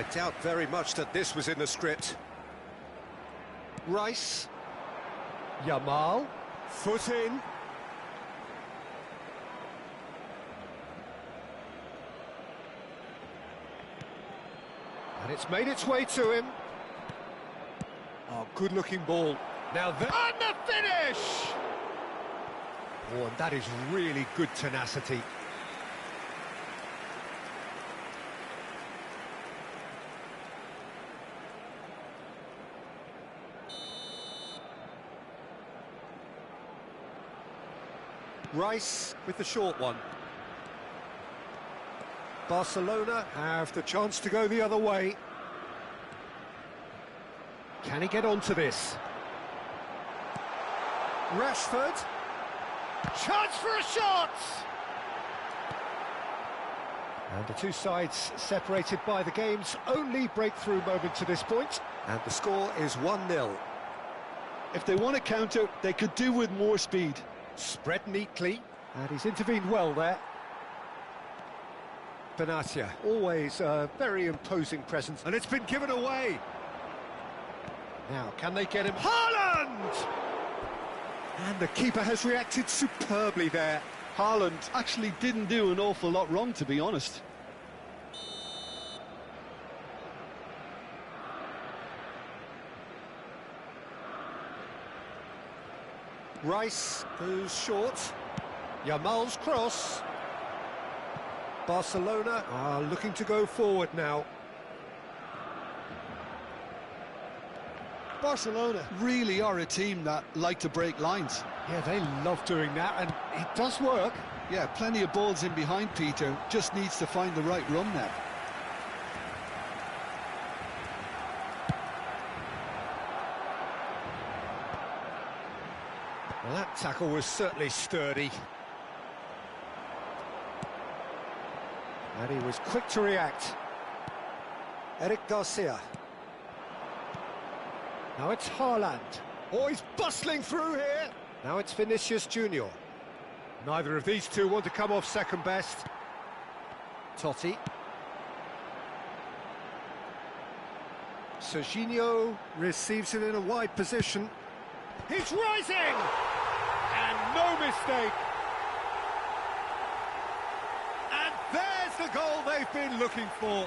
I doubt very much that this was in the script. Rice. Yamal. Foot in. And it's made its way to him. Oh, good-looking ball. Now there... And the finish! Oh, and that is really good tenacity. Rice with the short one. Barcelona have the chance to go the other way. Can he get onto this? Rashford. Chance for a shot! And the two sides separated by the game's only breakthrough moment to this point. And the score is 1-0. If they want to counter, they could do with more speed. Spread neatly, and he's intervened well there. Benatia, always a very imposing presence, and it's been given away. Now, can they get him? Haaland! And the keeper has reacted superbly there. Haaland actually didn't do an awful lot wrong, to be honest. Rice goes short. Yamal's cross. Barcelona are looking to go forward now. Barcelona really are a team that like to break lines. Yeah, they love doing that, and it does work. Yeah, plenty of balls in behind Peter, just needs to find the right run now. Well, that tackle was certainly sturdy. And he was quick to react. Eric Garcia. Now it's Haaland. Oh, he's bustling through here. Now it's Vinicius Junior. Neither of these two want to come off second best. Totti. Serginho receives it in a wide position. He's rising! And no mistake. And there's the goal they've been looking for.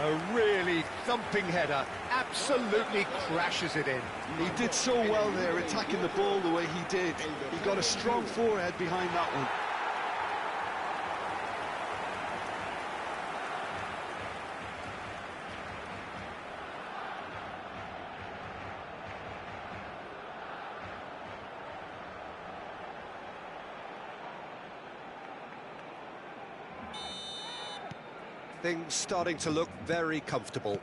A really thumping header, absolutely crashes it in. He did so well there, attacking the ball the way he did. He got a strong forehead behind that one. Things starting to look very comfortable.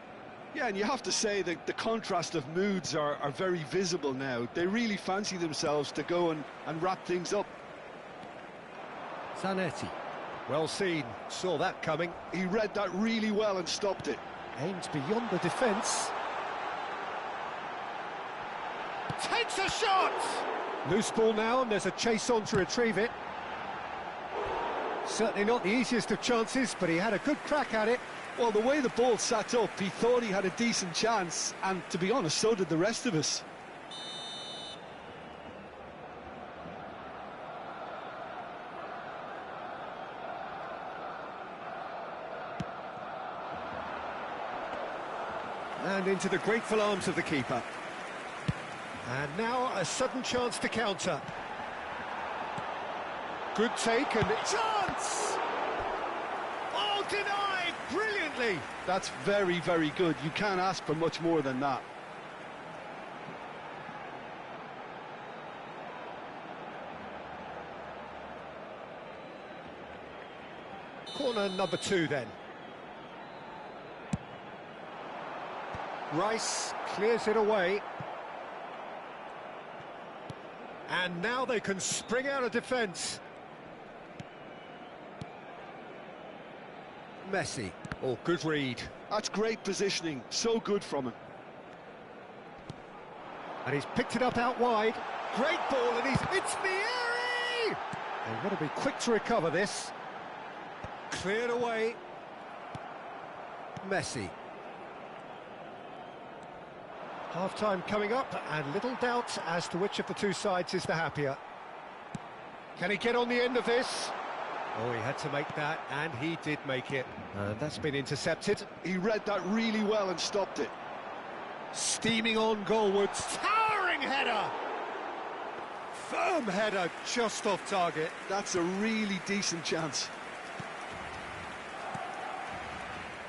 Yeah, and you have to say that the contrast of moods are very visible now. They really fancy themselves to go and wrap things up. Zanetti. Well seen, saw that coming. He read that really well and stopped it. Aims beyond the defence. Takes a shot! Loose ball now, and there's a chase on to retrieve it. Certainly not the easiest of chances, but he had a good crack at it. Well, the way the ball sat up, he thought he had a decent chance, and to be honest, so did the rest of us. And into the grateful arms of the keeper. And now a sudden chance to counter. Good take and chance! Oh, denied brilliantly! That's very, very good. You can't ask for much more than that. Corner number 2 then. Rice clears it away. And now they can spring out of defence. Messi. Oh, good read. That's great positioning. So good from him. And he's picked it up out wide. Great ball, and it's Vieri! They've got to be quick to recover this. Cleared away. Messi. Half-time coming up, and little doubt as to which of the two sides is the happier. Can he get on the end of this? Oh, he had to make that, and he did make it. And that's been intercepted. He read that really well and stopped it. Steaming on goalwards. Towering header! Firm header, just off target. That's a really decent chance.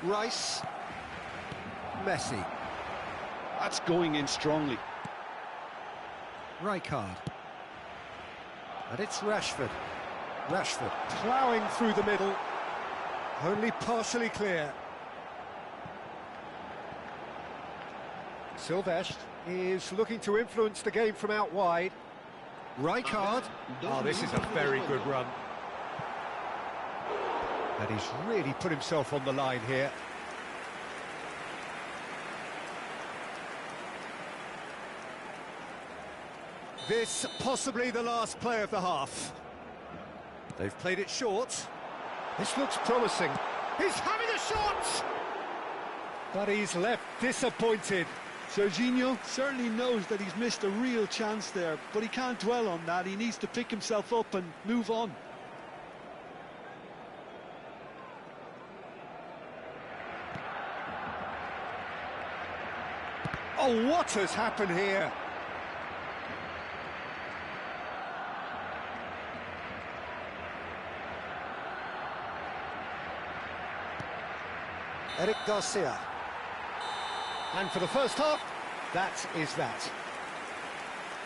Rice. Messi. That's going in strongly. Rijkaard. And it's Rashford. Rashford ploughing through the middle. Only partially clear. Silvestre is looking to influence the game from out wide. Rijkaard. Oh, this is a very good run. And he's really put himself on the line here. This possibly the last play of the half. They've played it short. This looks promising. He's having a shot! But he's left disappointed. Serginho certainly knows that he's missed a real chance there, but he can't dwell on that. He needs to pick himself up and move on. Oh, what has happened here? Eric Garcia. And for the first half, that is that.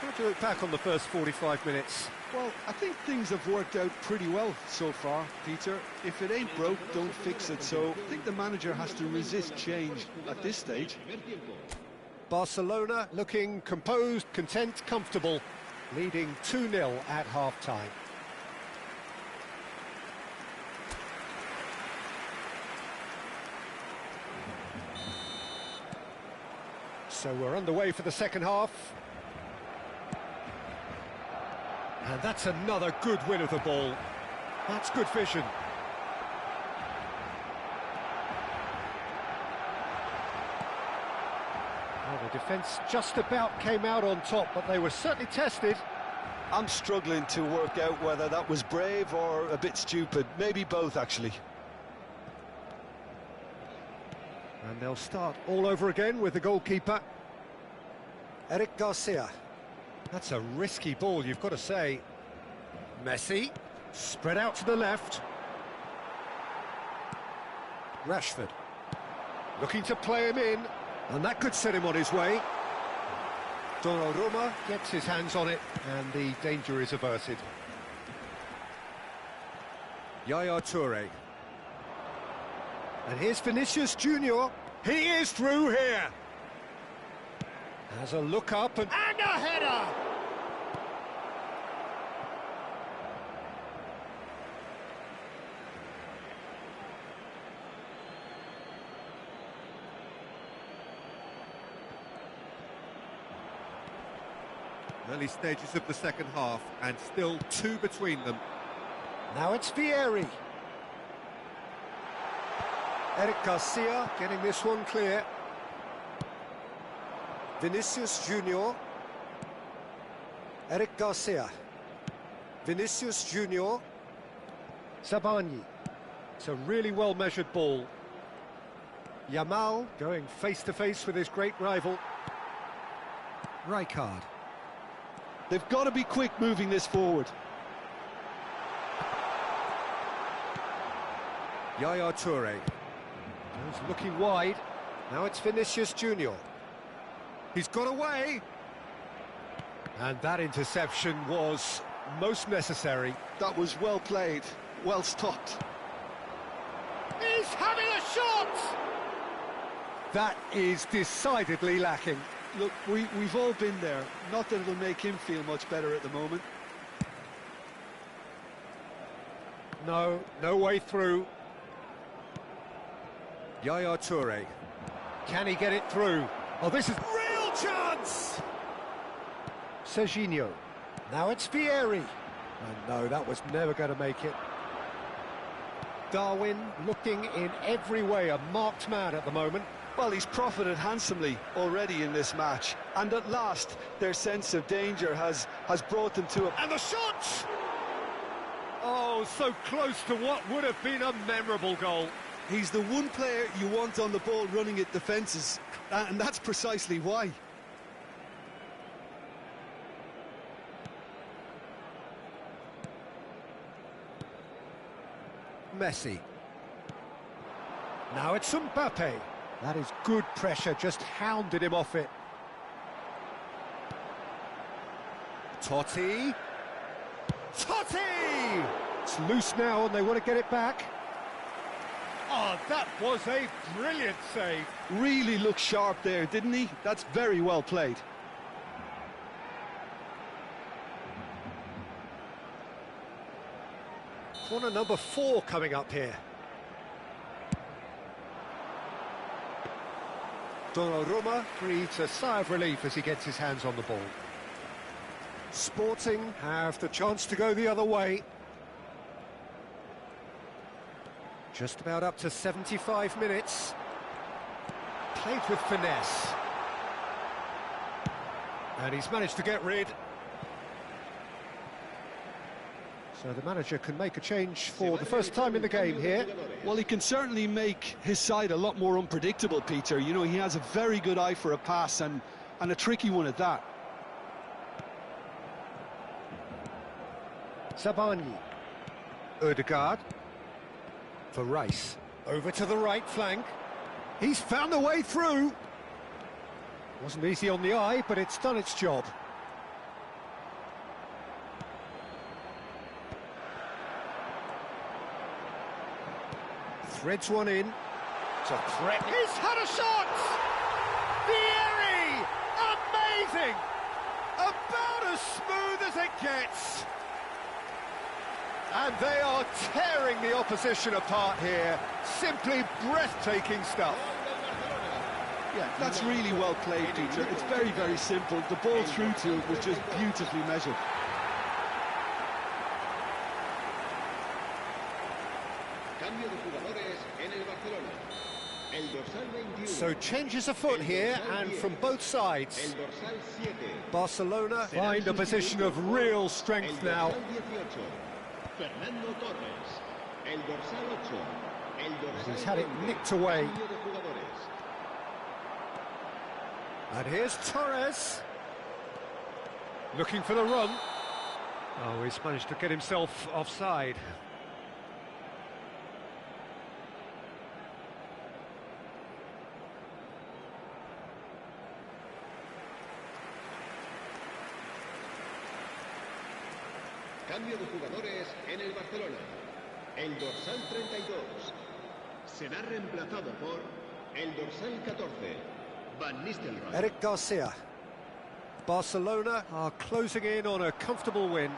How do you look back on the first 45 minutes? Well, I think things have worked out pretty well so far, Peter. If it ain't broke, don't fix it. So I think the manager has to resist change at this stage. Barcelona looking composed, content, comfortable, leading 2-0 at half-time. So we're underway for the second half. And that's another good win of the ball. That's good vision. Well, the defence just about came out on top, but they were certainly tested. I'm struggling to work out whether that was brave or a bit stupid. Maybe both, actually. And they'll start all over again with the goalkeeper. Eric Garcia. That's a risky ball, you've got to say. Messi, spread out to the left. Rashford, looking to play him in, and that could set him on his way. Donnarumma gets his hands on it, and the danger is averted. Yaya Toure. And here's Vinicius Junior. He is through here. Has a look up and a header! Early stages of the second half, and still two between them. Now it's Vieri. Eric Garcia getting this one clear. Vinicius Junior. Eric Garcia. Vinicius Junior. Sabani. It's a really well-measured ball. Yamal going face-to-face with his great rival. Rijkaard. They've got to be quick moving this forward. Yaya Toure. He's looking wide. Now it's Vinicius Junior. He's got away. And that interception was most necessary. That was well played, well stopped. He's having a shot! That is decidedly lacking. Look, we've all been there. Not that it'll make him feel much better at the moment. No way through. Yaya Toure. Can he get it through? Oh, this is real chance! Serginho. Now it's Vieri. And no, that was never going to make it. Darwin looking in every way a marked man at the moment. Well, he's profited handsomely already in this match, and at last their sense of danger has brought them to a... And the shot! Oh, so close to what would have been a memorable goal. He's the one player you want on the ball running at defences, and that's precisely why. Messi. Now it's Mbappe. That is good pressure, just hounded him off it. Totti. Totti! It's loose now and they want to get it back. Oh, that was a brilliant save. Really looked sharp there, didn't he? That's very well played. Corner number 4 coming up here. Donnarumma breathes a sigh of relief as he gets his hands on the ball. Sporting have the chance to go the other way. Just about up to 75 minutes. Played with finesse. And he's managed to get rid. So the manager can make a change for the first time in the game here. Well, he can certainly make his side a lot more unpredictable, Peter. You know, he has a very good eye for a pass and a tricky one at that. Sabani. Ødegaard. For Rice. Over to the right flank. He's found a way through. Wasn't easy on the eye, but it's done its job. Threads one in. To threat. He's had a shot! Vieri! Amazing! About as smooth as it gets. And they are tearing the opposition apart here. Simply breathtaking stuff. Yeah, that's really well played, Peter. It's very, very simple. The ball through to it was just beautifully measured. So changes afoot here, and from both sides. Barcelona find a position of real strength now. He's had it nicked away. And here's Torres. Looking for the run. Oh, he's managed to get himself offside. Cambio de jugadores en el Barcelona. El dorsal 32 será reemplazado por el dorsal 14, Van Nistelrooy. Eric Garcia. Barcelona are closing in on a comfortable win.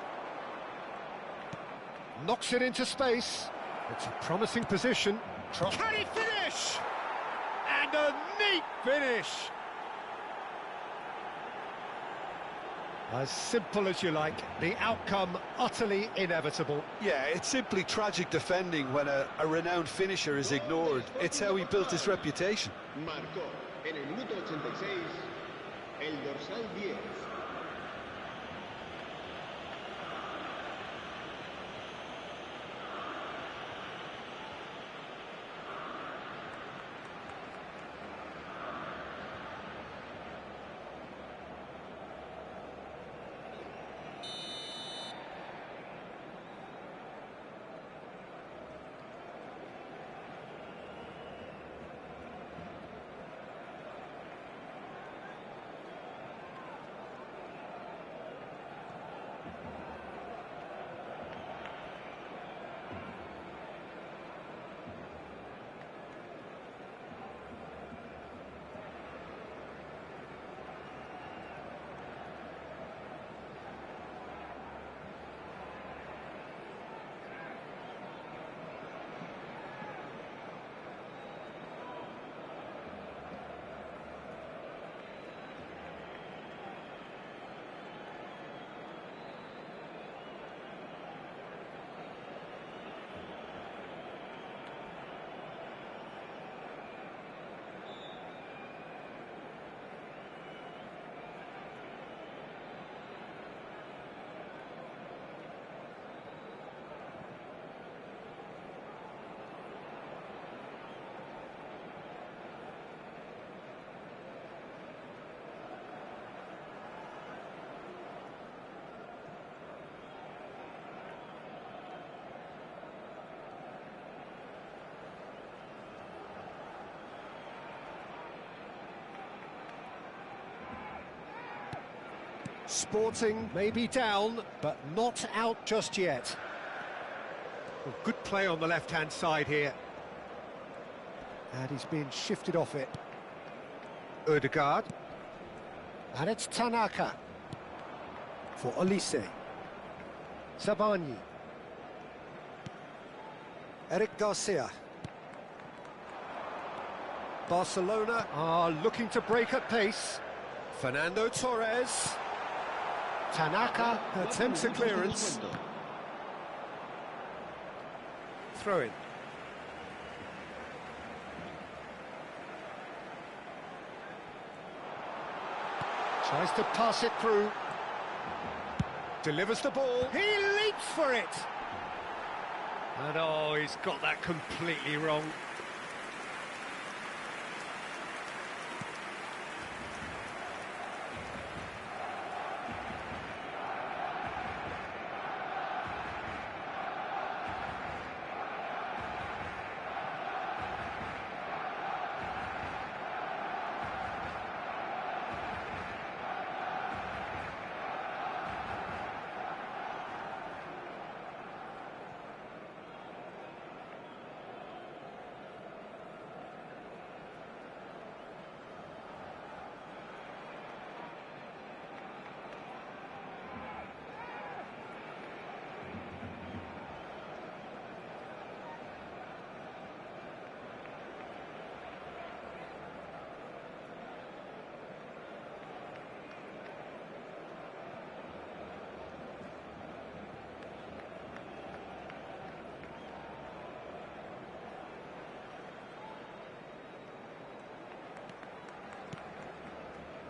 Knocks it into space. It's a promising position. Can he finish? And a neat finish. As simple as you like, the outcome utterly inevitable. Yeah, it's simply tragic defending when a renowned finisher is ignored. It's how he built his reputation. Marcó en el minuto 86 el dorsal 10. Sporting may be down, but not out just yet. Well, good play on the left-hand side here. And he's being shifted off it. Ødegaard. And it's Tanaka. For Olise. Sabani. Eric Garcia. Barcelona are looking to break at pace. Fernando Torres. Tanaka attempts a clearance. Throw in. Tries to pass it through. Delivers the ball. He leaps for it. And oh, he's got that completely wrong.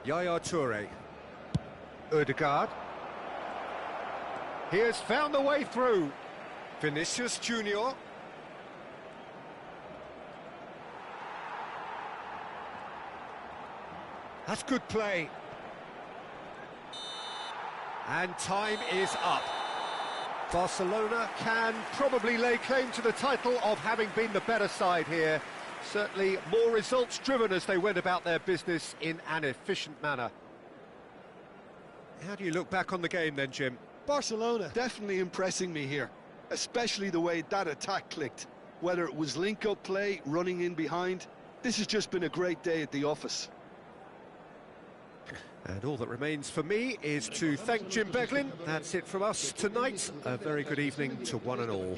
Yaya Toure. Ødegaard. He has found the way through. Vinicius Junior. That's good play. And time is up. Barcelona can probably lay claim to the title of having been the better side here. Certainly more results-driven as they went about their business in an efficient manner. How do you look back on the game then, Jim? Barcelona definitely impressing me here, especially the way that attack clicked. Whether it was link-up play, running in behind, this has just been a great day at the office. And all that remains for me is to thank Jim Beglin. That's it from us tonight. A very good evening to one and all.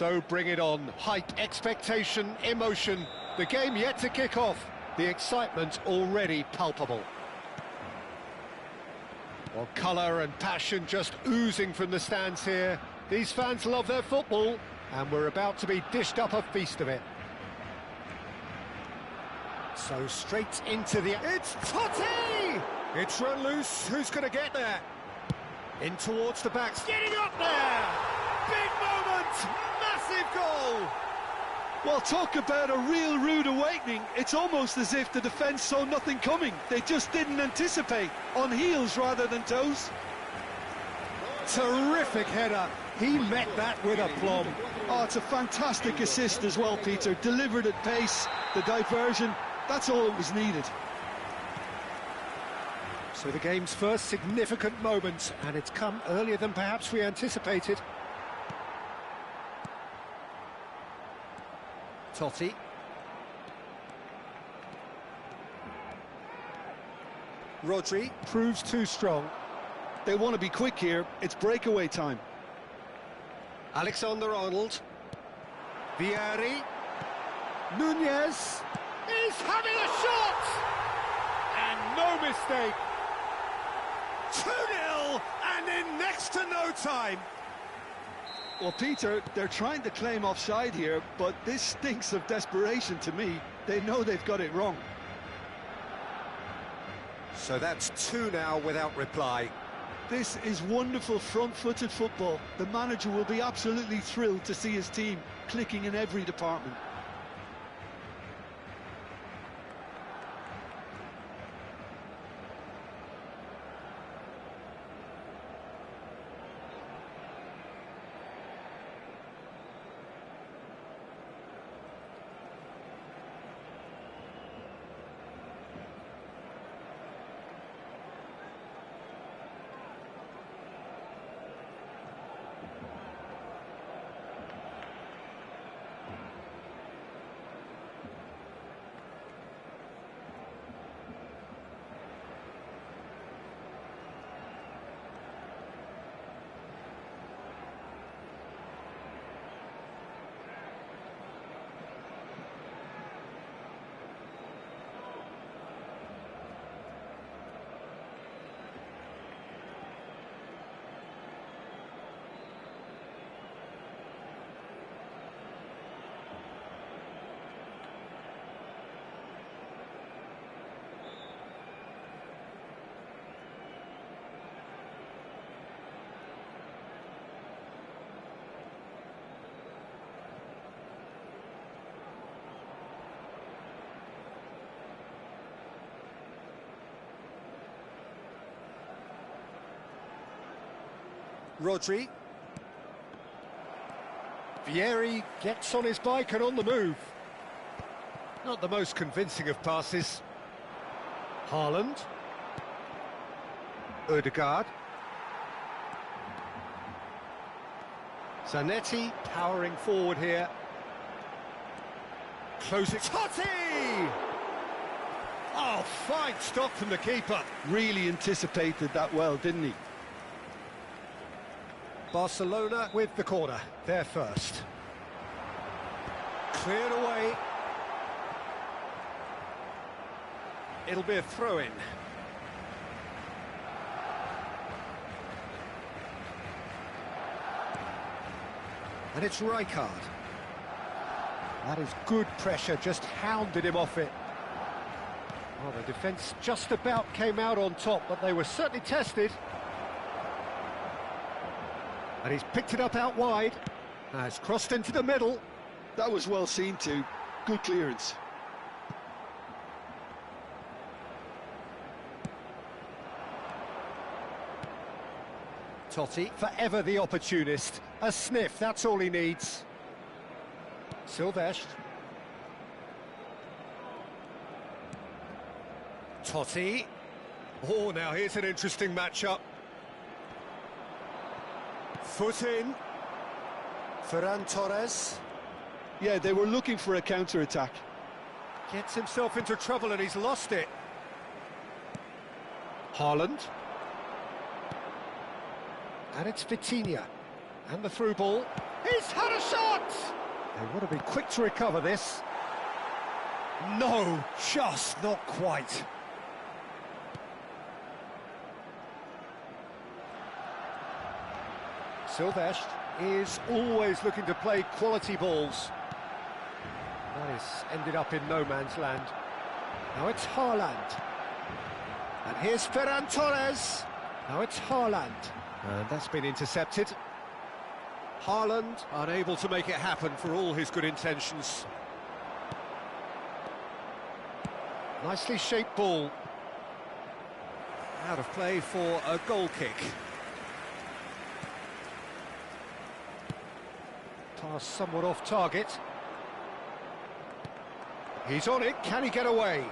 So bring it on. Hype, expectation, emotion. The game yet to kick off. The excitement already palpable. Well, colour and passion just oozing from the stands here. These fans love their football, and we're about to be dished up a feast of it. So straight into the... It's Totti! It's run loose. Who's going to get there? In towards the backs. Getting up there! Big moment! Massive goal! Well, talk about a real rude awakening. It's almost as if the defence saw nothing coming. They just didn't anticipate. On heels rather than toes. Terrific header. He met that with aplomb. Oh, it's a fantastic assist as well, Peter. Delivered at pace, the diversion, that's all that was needed. So the game's first significant moment, and it's come earlier than perhaps we anticipated. Totti. Rodri proves too strong. They want to be quick here. It's breakaway time. Alexander-Arnold. Vieri. Nunez. He's having a shot! And no mistake. 2-0, and in next to no time. Well, Peter, they're trying to claim offside here, but this stinks of desperation to me. They know they've got it wrong. So that's 2 now without reply. This is wonderful front-footed football. The manager will be absolutely thrilled to see his team clicking in every department. Rodri. Vieri gets on his bike and on the move. Not the most convincing of passes. Haaland. Odegaard. Zanetti powering forward here. Close it. Totti! Oh, fine stop from the keeper. Really anticipated that well, didn't he? Barcelona with the corner, they're first. Cleared away. It'll be a throw-in. And it's Rijkaard. That is good pressure, just hounded him off it. Well, the defence just about came out on top, but they were certainly tested. And he's picked it up out wide. Now it's crossed into the middle. That was well seen too. Good clearance. Totti, forever the opportunist. A sniff, that's all he needs. Silvestre. Totti. Oh, now here's an interesting matchup. Foot in. Ferran Torres. Yeah, they were looking for a counter-attack. Gets himself into trouble and he's lost it. Haaland. And it's Vitinha. And the through ball. He's had a shot! They want to be quick to recover this. No, just not quite. Silvestre is always looking to play quality balls. That is ended up in no man's land. Now it's Haaland. And here's Ferran Torres. Now it's Haaland. And that's been intercepted. Haaland unable to make it happen for all his good intentions. Nicely shaped ball. Out of play for a goal kick. Pass somewhat off target. He's on it, can he get away?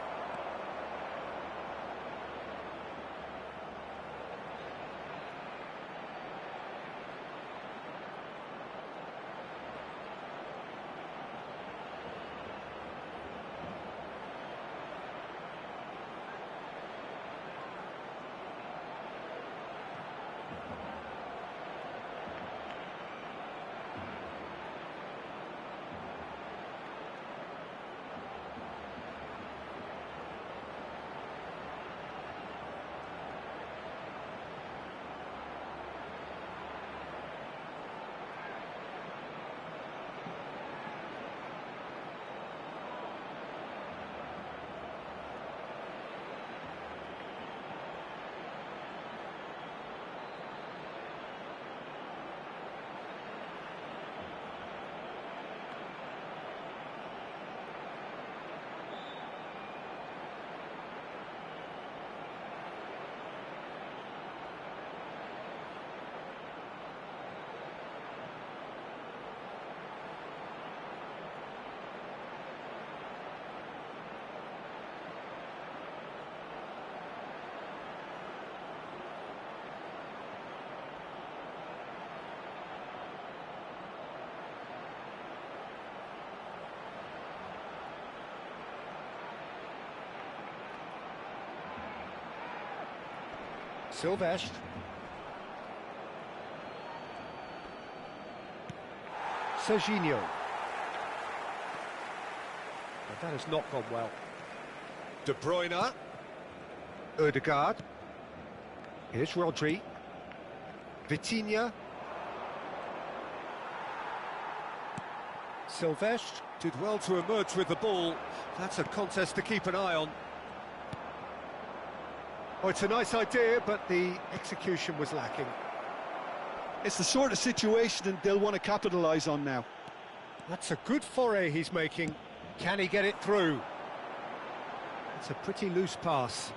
Silvestre. Serginho. But that has not gone well. De Bruyne. Odegaard. Here's Rodri. Vitinha. Silvestre did well to emerge with the ball. That's a contest to keep an eye on. Oh, it's a nice idea, but the execution was lacking. It's the sort of situation that they'll want to capitalise on now. That's a good foray he's making. Can he get it through? It's a pretty loose pass.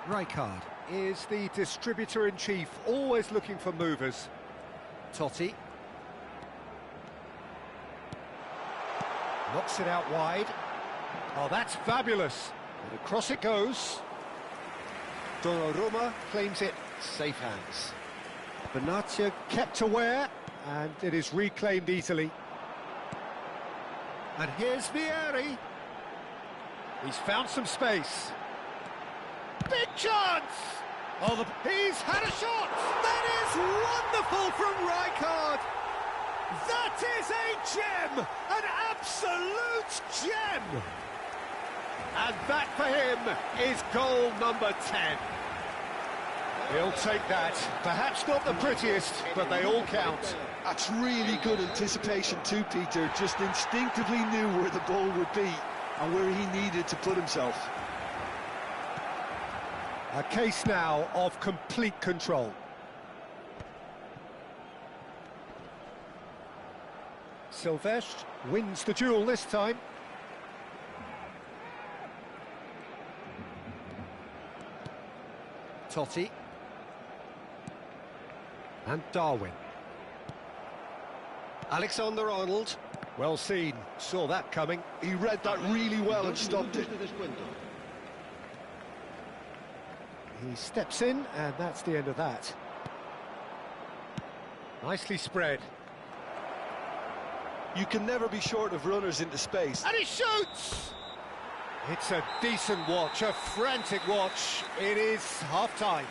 Rijkaard is the distributor-in-chief, always looking for movers. Totti. Knocks it out wide. Oh, that's fabulous. And across it goes. Donnarumma claims it. Safe hands. Benatia kept aware, and it is reclaimed easily. And here's Vieri. He's found some space. Big chance! Oh, he's had a shot! That is wonderful from Rijkaard! That is a gem! An absolute gem! And that for him is goal number 10. He'll take that. Perhaps not the prettiest, but they all count. That's really good anticipation too, Peter. Just instinctively knew where the ball would be and where he needed to put himself. A case now of complete control. Silvestre wins the duel this time. Totti. And Darwin. Alexander-Arnold. Well seen, saw that coming. He read that really well and stopped it. He steps in, and that's the end of that. Nicely spread. You can never be short of runners into space. And he shoots! It's a decent watch, a frantic watch. It is half-time.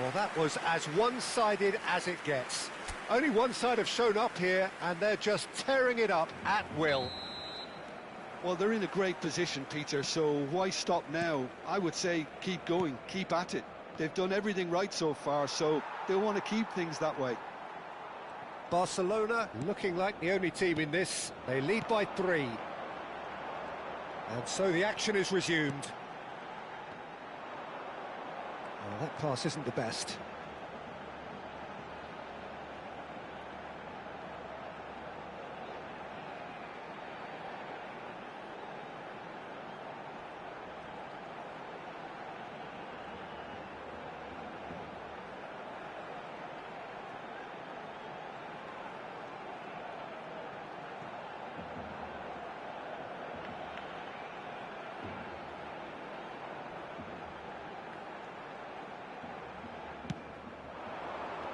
Well, that was as one-sided as it gets. Only one side have shown up here, and they're just tearing it up at will. Well, they're in a great position, Peter, so why stop now? I would say keep going, keep at it. They've done everything right so far, so they'll want to keep things that way. Barcelona looking like the only team in this. They lead by 3. And so the action is resumed. Well, that pass isn't the best.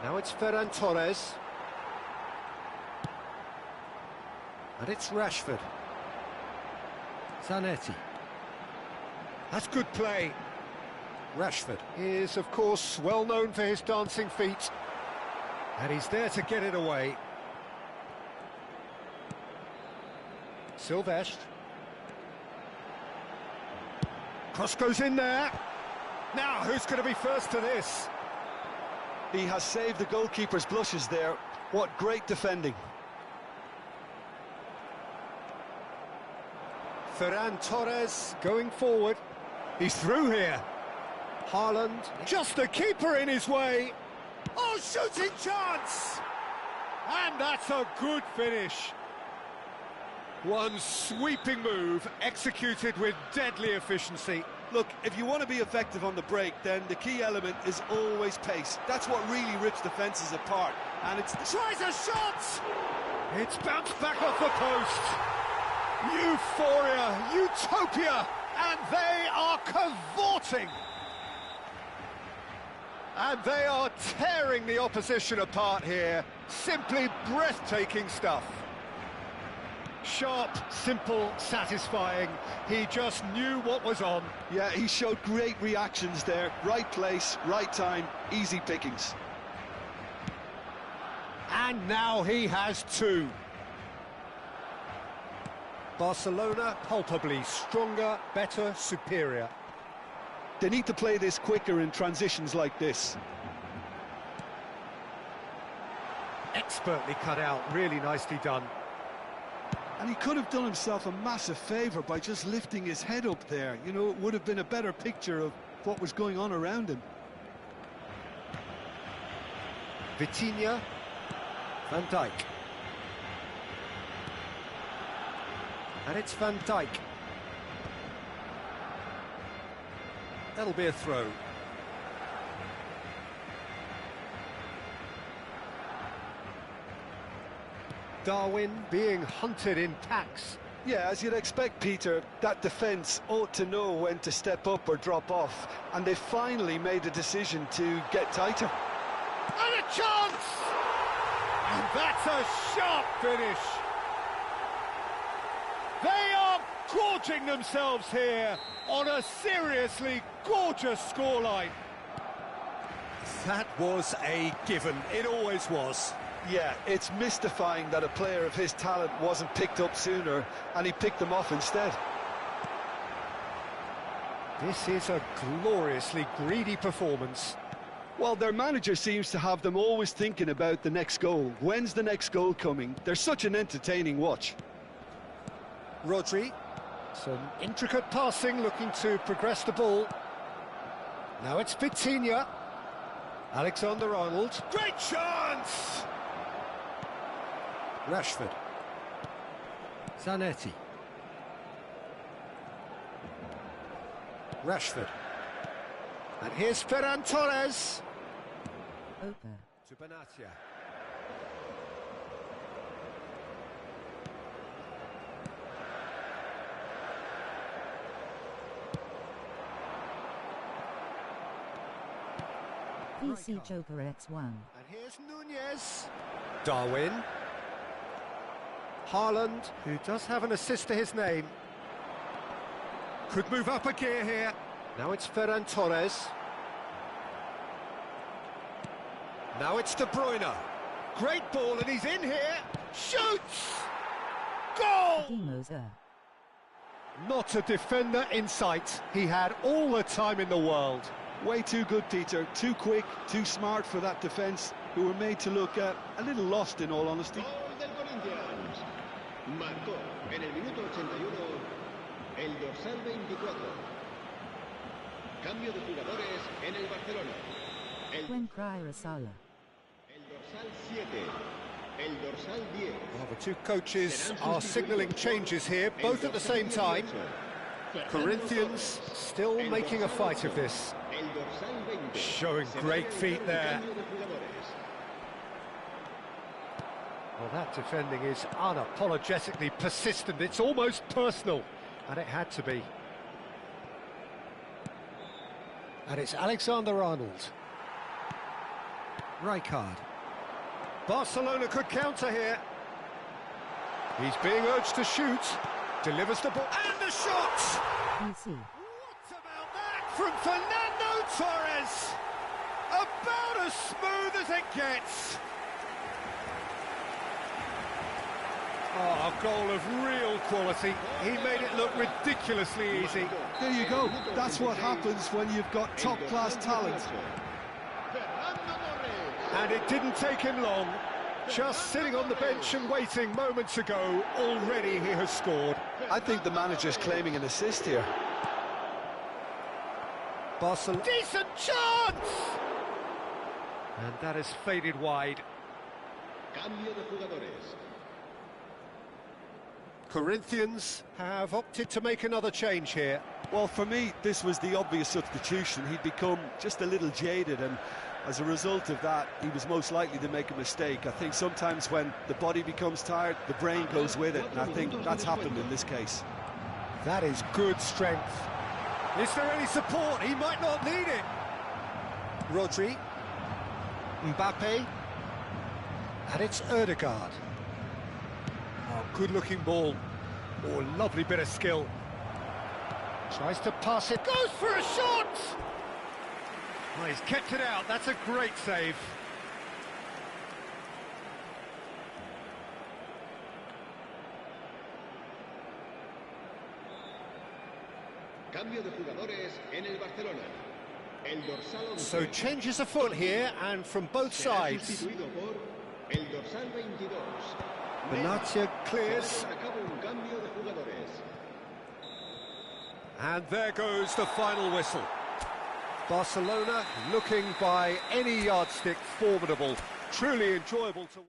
Now it's Ferran Torres. And it's Rashford. Zanetti. That's good play. Rashford is, of course, well known for his dancing feet. And he's there to get it away. Silvestre. Cross goes in there. Now, who's going to be first to this? He has saved the goalkeeper's blushes there. What great defending. Ferran Torres going forward. He's through here. Haaland, just the keeper in his way. Oh, shooting chance! And that's a good finish. One sweeping move, executed with deadly efficiency. Look, if you want to be effective on the break, then the key element is always pace. That's what really rips defences apart. And it's... Tries a shot! It's bounced back off the post. Euphoria, utopia, and they are cavorting. And they are tearing the opposition apart here. Simply breathtaking stuff. Sharp, simple, satisfying. He just knew what was on. Yeah, he showed great reactions there. Right place, right time, easy pickings. And now he has 2. Barcelona palpably stronger, better, superior. They need to play this quicker in transitions like this. Expertly cut out, really nicely done. And he could have done himself a massive favour by just lifting his head up there. You know, it would have been a better picture of what was going on around him. Vitinha, Van Dijk. And it's Van Dijk. That'll be a throw. Darwin being hunted in packs. Yeah, as you'd expect, Peter, that defence ought to know when to step up or drop off, and they finally made a decision to get tighter. And a chance! And that's a sharp finish. They are gorging themselves here on a seriously gorgeous scoreline. That was a given, it always was. Yeah, it's mystifying that a player of his talent wasn't picked up sooner, and he picked them off instead. This is a gloriously greedy performance. Well, their manager seems to have them always thinking about the next goal. When's the next goal coming? They're such an entertaining watch. Rodri, some intricate passing, looking to progress the ball. Now it's Vitinha. Alexander-Arnold. Great chance! Rashford. Zanetti. Rashford. And here's Ferran Torres. Over. To Benatia. PC Joker X1. And here's Nunez. Darwin. Haaland, who does have an assist to his name. Could move up a gear here. Now it's Ferran Torres. Now it's De Bruyne. Great ball, and he's in here. Shoots! Goal! Not a defender in sight. He had all the time in the world. Way too good, Peter. Too quick, too smart for that defence, who were made to look a little lost, in all honesty. Gol del Corinthians. Marcó en el minuto 81 el dorsal 24. Cambio de jugadores en el Barcelona. El dorsal 7. El dorsal 10. Well, the two coaches are signalling changes here, both at the same time. Corinthians still making a fight of this. Showing great feet there. Well, that defending is unapologetically persistent. It's almost personal, and it had to be. And it's Alexander-Arnold. Rijkaard. Barcelona could counter here. He's being urged to shoot. Delivers the ball. And the shot! What about that from Fernando Torres? About as smooth as it gets. Oh, a goal of real quality. He made it look ridiculously easy. There you go. That's what happens when you've got top-class talent. And it didn't take him long. Just sitting on the bench and waiting moments ago, already he has scored. I think the manager's claiming an assist here. Barcelona. Decent chance! And that has faded wide. Cambio de jugadores. Corinthians have opted to make another change here. Well, for me, this was the obvious substitution. He'd become just a little jaded, and as a result of that, he was most likely to make a mistake. I think sometimes when the body becomes tired, the brain goes with it, and I think that's happened in this case. That is good strength. Is there any support? He might not need it. Rodri. Mbappe. And it's Ødegaard. Oh, good-looking ball. Oh, lovely bit of skill. Tries to pass it. Goes for a shot! Oh, he's kept it out. That's a great save. Cambio de jugadores en el Barcelona. El dorsal 11. So changes afoot here, and from both sides. Sustituido por el dorsal 22. Benatia clears. Se acaba un cambio de jugadores. And there goes the final whistle. Barcelona looking by any yardstick formidable. Truly enjoyable to...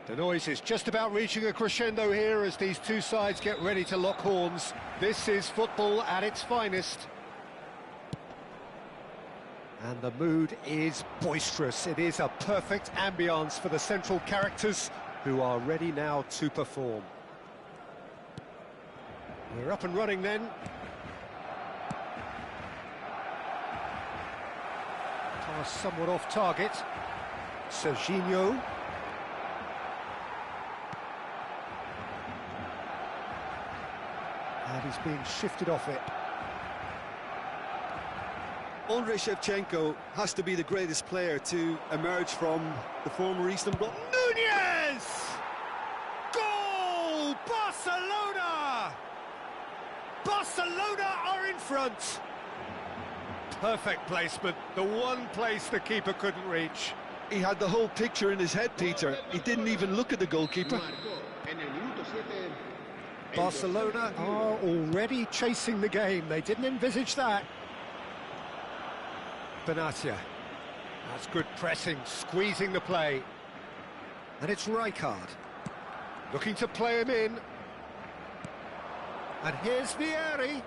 The noise is just about reaching a crescendo here as these two sides get ready to lock horns. This is football at its finest. And the mood is boisterous. It is a perfect ambience for the central characters who are ready now to perform. We're up and running then. Pass somewhat off target. Serginho. And he's being shifted off it. Andrei Shevchenko has to be the greatest player to emerge from the former Eastern Bloc. Nunez! Goal! Barcelona! front. Perfect placement, the one place the keeper couldn't reach. He had the whole picture in his head, Peter. He didn't even look at the goalkeeper. Barcelona are already chasing the game. They didn't envisage that. Benatia. That's good pressing, squeezing the play. And it's Rijkaard. Looking to play him in. And here's Vieri.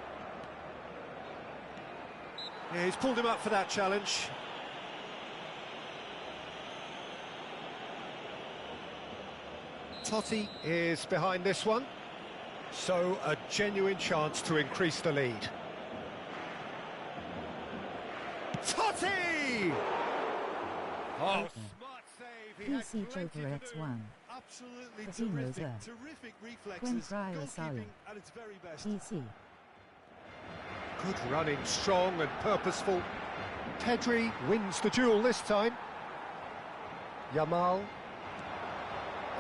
Yeah, he's pulled him up for that challenge. Totti is behind this one. So a genuine chance to increase the lead. Totti! Oh, smart save. He had PC plenty Joker to X1. do. Absolutely Casino's there. Terrific Quinn reflexes, Fryer goalkeeping Sally. at its very best. PC. Good running, strong and purposeful. Pedri wins the duel this time. Yamal.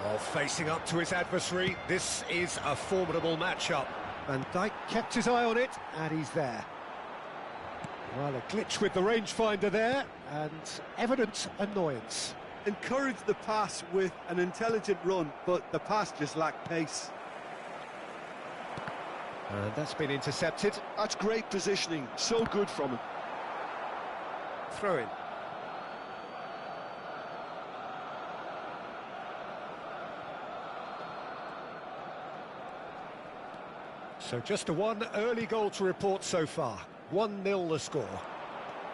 Oh, facing up to his adversary. This is a formidable matchup. Van Dijk kept his eye on it, and he's there. Well, a glitch with the rangefinder there, and evident annoyance. Encouraged the pass with an intelligent run, but the pass just lacked pace. And that's been intercepted. That's great positioning, so good from him. Throw in. So just a one early goal to report so far. 1-0 the score.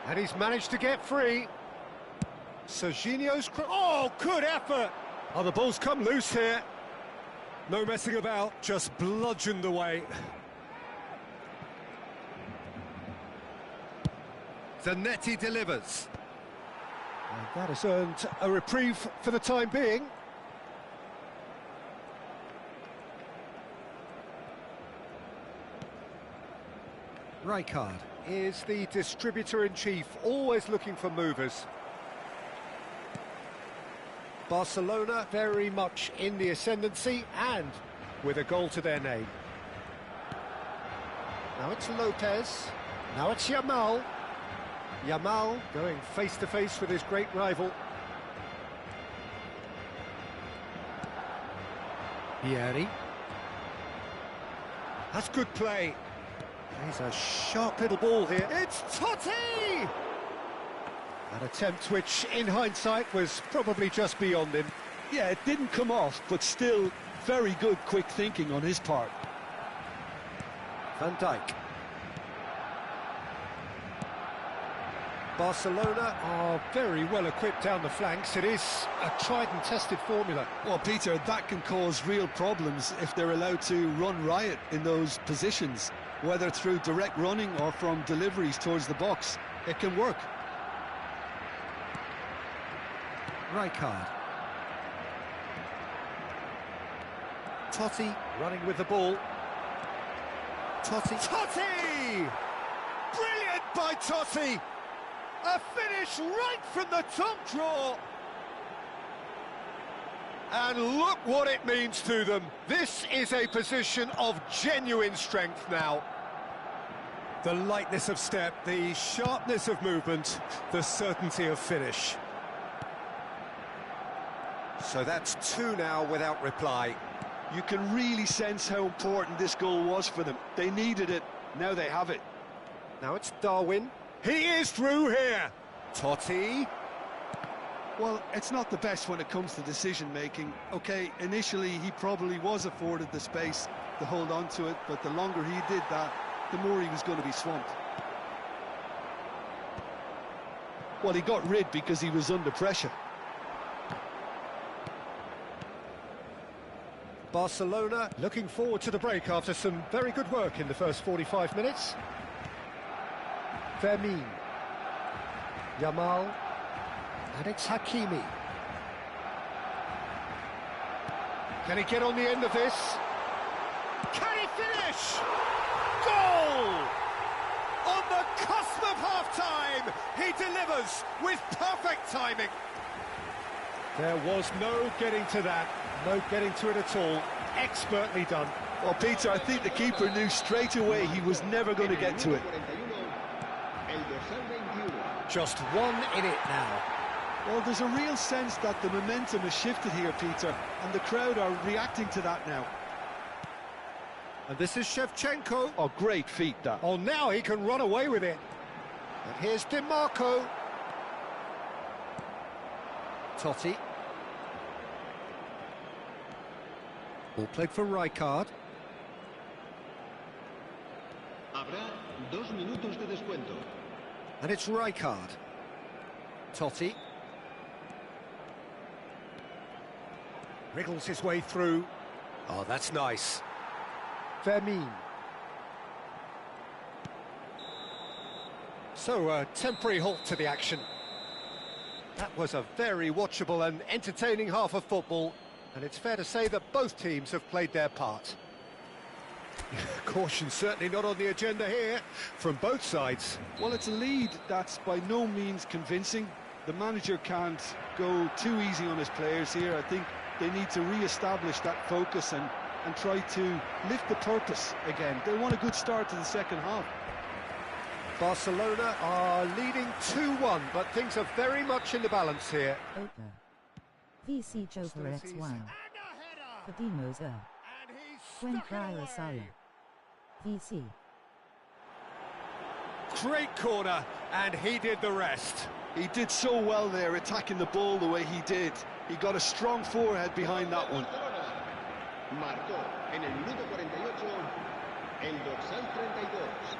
And he's managed to get free. Serginho's... Oh, good effort! Oh, the ball's come loose here. No messing about, just bludgeoned away. Zanetti delivers. And that has earned a reprieve for the time being. Rijkaard is the distributor-in-chief, always looking for movers. Barcelona very much in the ascendancy and with a goal to their name. Now it's Lopez, now it's Yamal. Yamal going face-to-face with his great rival. Vieri. That's good play. He's a sharp little ball here. It's Totti! An attempt which, in hindsight, was probably just beyond him. Yeah, it didn't come off, but still very good quick thinking on his part. Van Dijk. Barcelona are very well equipped down the flanks. It is a tried and tested formula. Well, Peter, that can cause real problems if they're allowed to run riot in those positions, whether through direct running or from deliveries towards the box. It can work. Rijkaard. Totti running with the ball. Totti. Totti! Brilliant by Totti! A finish right from the top draw. And look what it means to them. This is a position of genuine strength now. The lightness of step, the sharpness of movement, the certainty of finish. So that's 2 now without reply. You can really sense how important this goal was for them. They needed it, now they have it. Now it's Darwin. He is through here. Totti. Well, it's not the best when it comes to decision-making. OK, initially he probably was afforded the space to hold on to it, but the longer he did that, the more he was going to be swamped. Well, he got rid because he was under pressure. Barcelona looking forward to the break after some very good work in the first 45 minutes. Fermin. Yamal. And it's Hakimi. Can he get on the end of this? Can he finish? Goal! On the cusp of half-time, he delivers with perfect timing. There was no getting to that, no getting to it at all. Expertly done. Well, Peter, I think the keeper knew straight away he was never going to get to it. Just one in it now. Well, there's a real sense that the momentum has shifted here, Peter, and the crowd are reacting to that now. And this is Shevchenko. Oh, great feat, that. Oh, now he can run away with it. And here's DiMarco. Totti. Ball played for Rijkaard. Habrá 2 minutos de descuento. And it's Rijkaard. Totti. Wriggles his way through. Oh, that's nice. Vermin. So, a temporary halt to the action. That was a very watchable and entertaining half of football, and it's fair to say that both teams have played their part. Caution certainly not on the agenda here, from both sides. Well, it's a lead that's by no means convincing. The manager can't go too easy on his players here. I think they need to re-establish that focus and try to lift the purpose again. They want a good start to the second half. Barcelona are leading 2-1, but things are very much in the balance here. Oka. VC Joker X1. Padimo's When Cryer Sala. VC. Great corner, and he did the rest. He did so well there, attacking the ball the way he did. He got a strong forehead behind that one. Marcó en el minuto 48 el dorsal 32.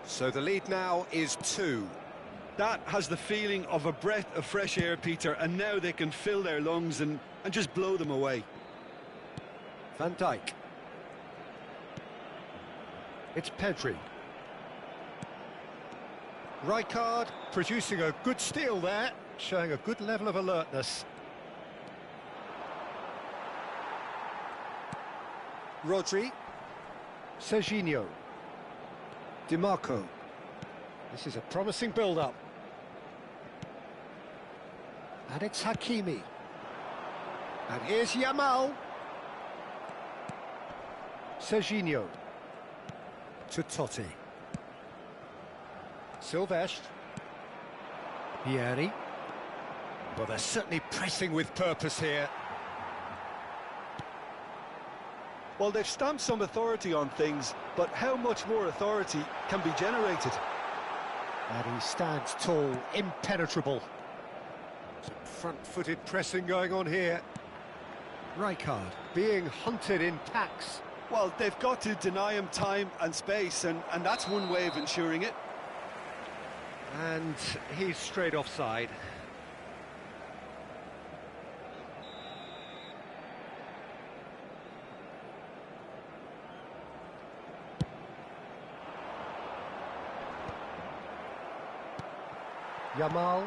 So the lead now is 2. That has the feeling of a breath of fresh air, Peter, and now they can fill their lungs and just blow them away. Van Dijk. It's Pedri. Rijkaard producing a good steal there, showing a good level of alertness. Rodri. Serginho. DiMarco. This is a promising build-up. And it's Hakimi. And here's Yamal. Serginho. To Totti. Silvestre. Vieri. Well, they're certainly pressing with purpose here. Well, they've stamped some authority on things, but how much more authority can be generated? And he stands tall, impenetrable. Some front-footed pressing going on here. Rijkaard being hunted in packs. Well, they've got to deny him time and space, and that's one way of ensuring it. And he's straight offside. Yamal,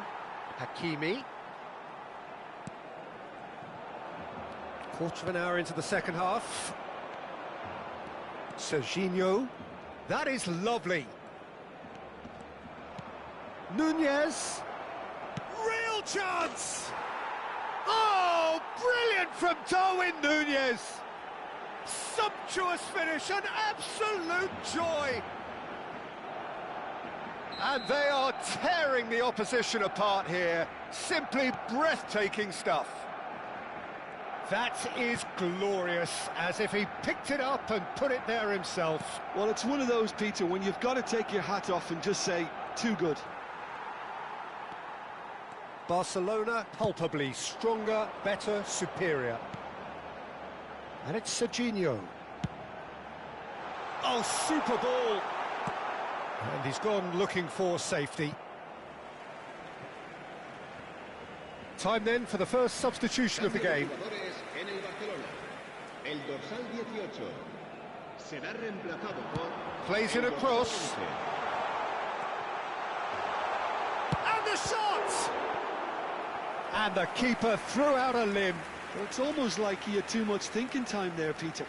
Hakimi. Quarter of an hour into the second half. Serginho. That is lovely. Nunez. Real chance! Oh, brilliant from Darwin Nunez! Sumptuous finish, an absolute joy! And they are tearing the opposition apart here. Simply breathtaking stuff. That is glorious, as if he picked it up and put it there himself. Well, it's one of those, Peter, when you've got to take your hat off and just say, too good. Barcelona palpably stronger, better, superior. And it's Serginho. Oh, super ball! And he's gone looking for safety. Time then for the first substitution of the game. Plays in a cross. And the shot! And the keeper threw out a limb. Well, it's almost like he had too much thinking time there, Peter.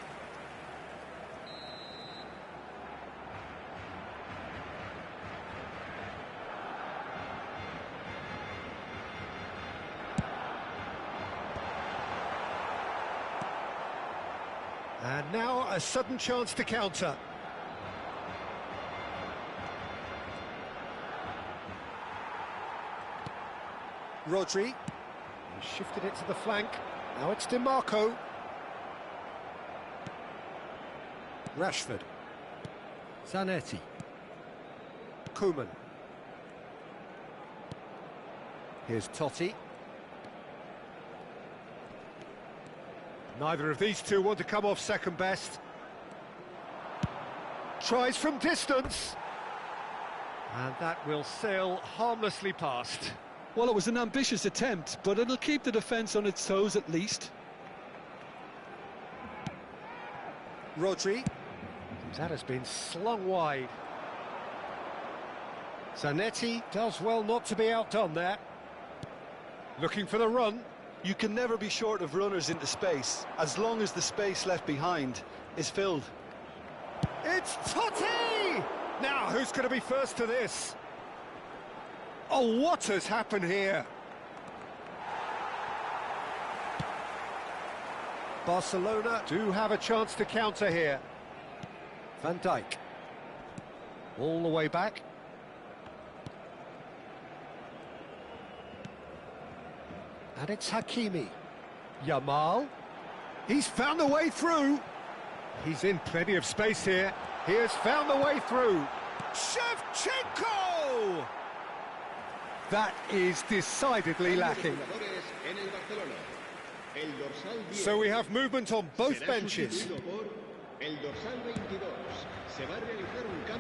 And now a sudden chance to counter. Rodri. He shifted it to the flank. Now it's DiMarco. Rashford. Zanetti. Koeman. Here's Totti. Neither of these two want to come off second best. Tries from distance. And that will sail harmlessly past. Well, it was an ambitious attempt, but it'll keep the defence on its toes at least. Rodri. That has been slung wide. Zanetti does well not to be outdone there. Looking for the run. You can never be short of runners into space, as long as the space left behind is filled. It's Totti! Now, who's going to be first to this? Oh, what has happened here? Barcelona do have a chance to counter here. Van Dijk. All the way back. And it's Hakimi. Yamal. He's found the way through. He's in plenty of space here. He has found the way through. Shevchenko! That is decidedly lacking. So we have movement on both benches.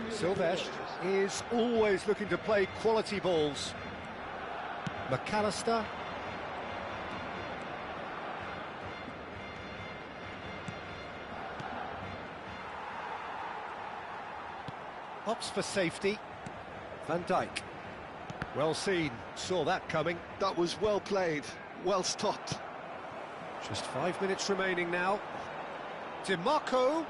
Silvesh is always looking to play quality balls. McAllister. Opts for safety. Van Dijk. Well seen, saw that coming. That was well played, well stopped. Just 5 minutes remaining now. DiMarco.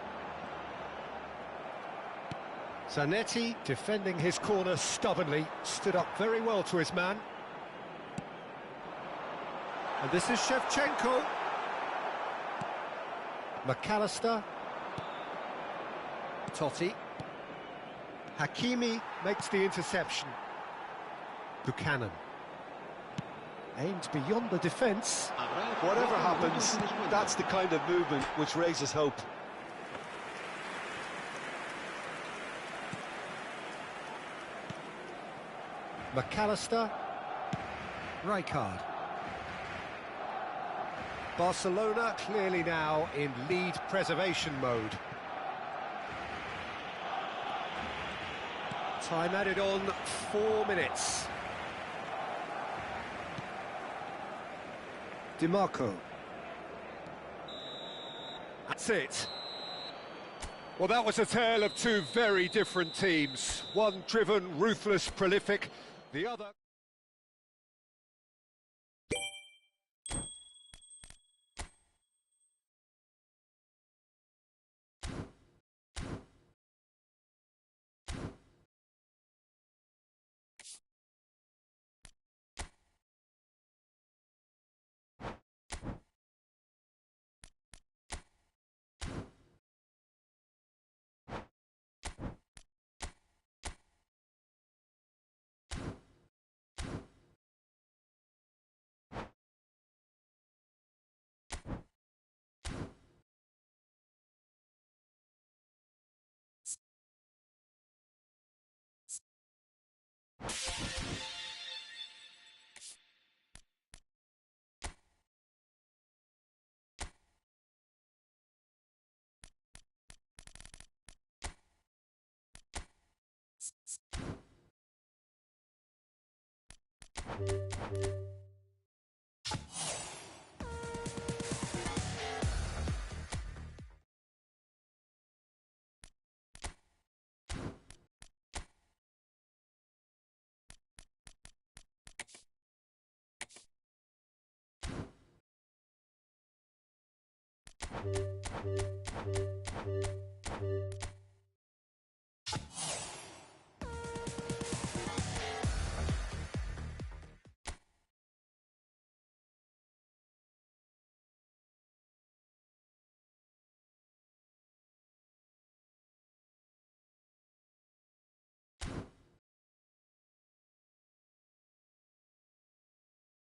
Zanetti defending his corner stubbornly, stood up very well to his man. And this is Shevchenko. McAllister. Totti. Hakimi makes the interception. Buchanan. Aimed beyond the defence. Whatever happens, that's the kind of movement which raises hope. McAllister. Rijkaard. Barcelona clearly now in lead preservation mode. Time added on 4 minutes. DiMarco. That's it. Well, that was a tale of two very different teams. One driven, ruthless, prolific. The other...